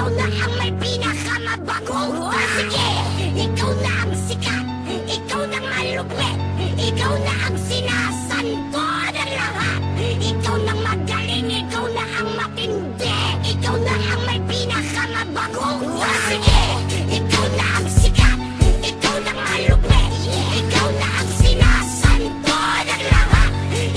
ikaw na ang may pinakamabagong sige, ikaw na ang sikat, ikaw na malupit, ikaw na ang sinasanto ng lahat. Ikaw na magaling, ikaw na ang matindi, ikaw na ang may pinakamabagong sige, ikaw na ang sikat, ikaw na malupit, ikaw na ang sinasanto ng lahat.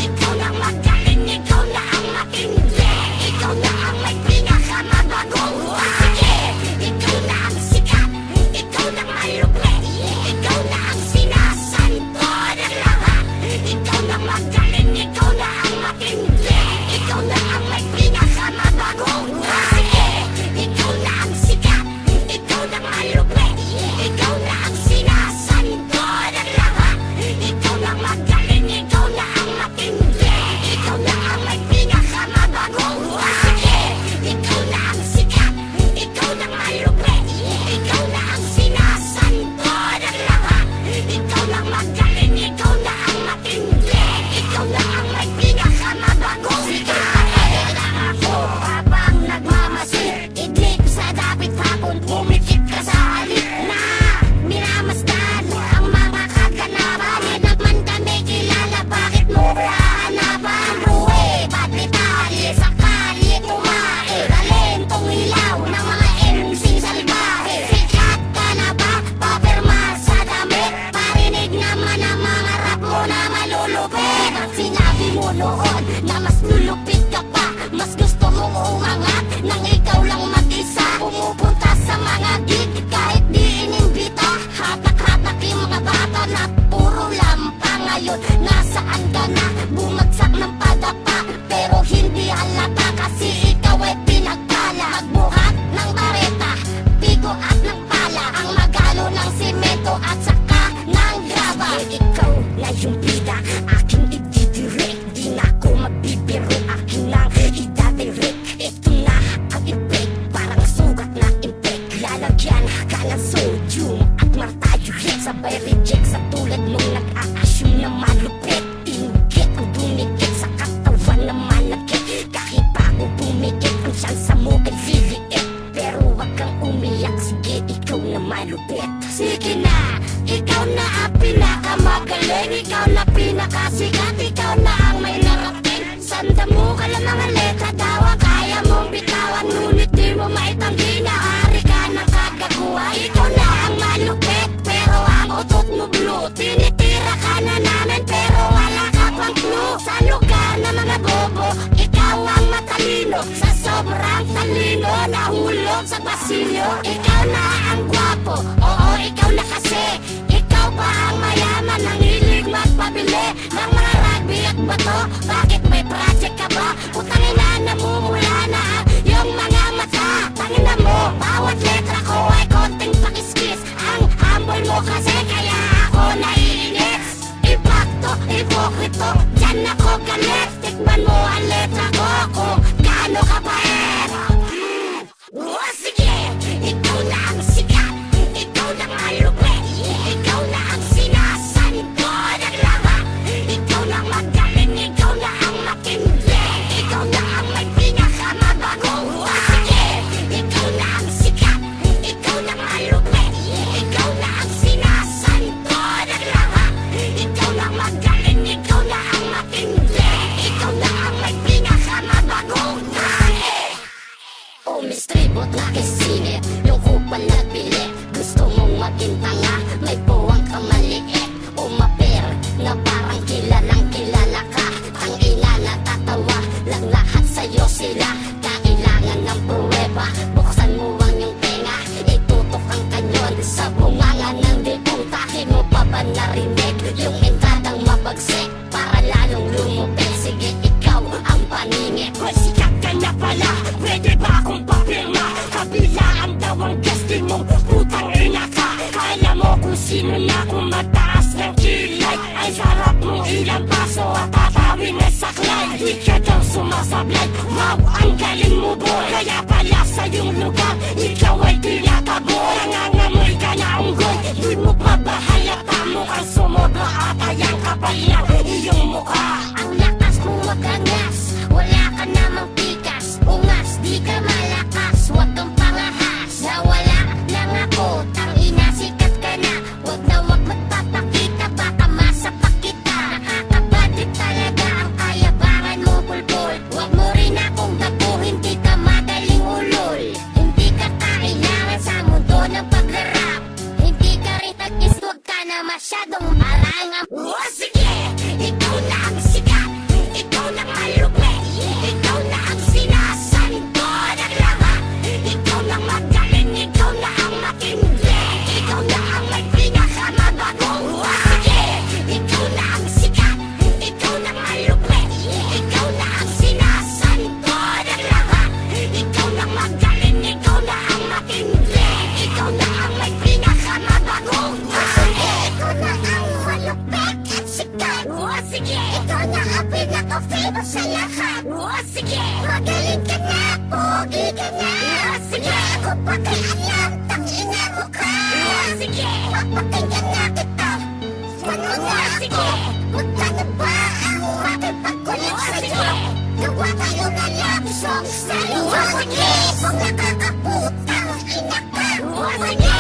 Ikaw na magaling, ikaw na ang matindi, ikaw na ang may pinakamabagong sige, ikaw na ang sikat, ikaw na malupit, ikaw na ang sinasanto ng lahat. Ikaw na magaling, ikaw na ang matindi, ikaw na ang may pinakamabagong sige, ikaw na ang sikat, ikaw na malupit, ikaw na ang sinasanto ng lahat. Ikaw na magaling, ikaw na ang matindi, ikaw na ang may pinakamabagong sige, ikaw na ang sikat, ikaw na malupit, ikaw na ang sinasanto ng lahat. Ikaw na magaling, ikaw na ang matindi, ikaw na ang may pinakamabagong sige. Ako habang nagmamasid, idlip sa dapit hapon, pumikit ka sa halip na minamasdan ang mga kaganapan. Naman kami kilala, bakit mo hahanapan? Ruwe, ba't bitali sa kalye tumae, talentong ilaw ng mga MC salbahe. Sikat ka na ba, papirma sa damit? Parinig naman ang mga rap mo na malulupit. At sinabi mo noon na mas lulupit ka pa, mas gusto mong umangat nang ikaw lang mag-isa. Pumupunta sa mga gig kahit di inimbita, hatak-hatak yung mga bata na puro lampa. Ngayon nasaan ka na, bumagsak ng padapa, pero hindi halata kasi ikaw ay pinagpala. Magbuhat ng bareta, pigo at ng pala, ang magalo ng simento at saka ng graba. Ikaw na yung bida, aking ididirect, di na ako magbibiro, aking nang idadirect. Ito na ang ipek, parang sugat na impek, lalagyan ka ng sodium at martayurik. Sabay reject sa tulad nung nag-a-assume na malupit. Inggit ang dumikit sa katawan na malakit, kahit bago bumikit ang syansa mo ay liliit. Pero wag kang umiyak, sige ikaw na malupit. Sige na, ikaw na ang pinakamagaling, ikaw na pinakasikat, ikaw na ang may narating. Sanda mo ka lang mga letra, tawa kaya mong bitawan, ngunit di mo maitanggi na hari ka ng kagaguhan. Ikaw na ang malupit, pero ang utot mo blue. Tinitira ka na namin, pero wala ka pang clue. Sa lugar na mga bobo, ikaw ang matalino. Sa sobrang talino, nahulog sa pasilyo. Ikaw na ang gwapo, oo ikaw na kasi. Ikaw pa ang mayaman, ang hilig magpabili ng mga rugby at bato. Bakit may project ka ba? Putangin na namumula na yung mga mata. Tangina mo, bawat letra ko ay konting pakiskis. Ang humble mo kasi kaya ako naiinis. Impacto, ipokrito, dyan ako galit. Tikman mo ang letra ko kung gaano kapait. Sige, ikaw na ang sikat, ikaw na malupit, ikaw na ang sinasanto ng lahat. Ikaw na magaling, ikaw na ang matindi, ikaw na ang may pinakamabagong sige, ikaw na ang sikat, ikaw na malupit, ikaw na ang sinasanto ng lahat. Ikaw na magaling, ikaw na ang matindi, ikaw na ang may pinakamabagong sige. Umistribot na kisinit, yung kupal na bili. Gusto mong maging tanga, may buwang ka maliit. Umapir na parang kilalang kilala ka. Ang ina natatawa lang lahat sa'yo sila. Kailangan ng pruweba, buksan mo ang iyong tenga. Itutok ang kanyon sa bunganga ng diputa. Di mo pa ba narinig yung entradang mabagsik para lalong lumupit? Sige ikaw ang paningit. Kung sikat ka na pala, pwede ba akong papirma? Kabilaan daw ang guesting mong putang ina ka. Kala mo kung sino na, kung mataas ng kilay ay sarap mong ilang baso at tatawin ay saklay. Di ka daw sumasablay, wow ang galing mo boy. Kaya pala sa iyong lugar, ikaw ay tinataboy. Nangangamoy ka na unggoy, di mo pa ba halata mo kang sumobra at ayang kapal na iyong mukha. Ang lakas mo wag angas, wala ka namang pikas. Ungas, di ka malakas, wag kang pangahat. sa lahat. O sige, magaling ka na, pogi ka na. O sige, ako pa kay alam, tangina mo ka. O sige, papakinggan na kita. Ano na sige, magkano ba ang makipagkulit sa'yo? Gawa kayo na love song sa'yo. O sige, kung nakakaputang ina ka. O sige,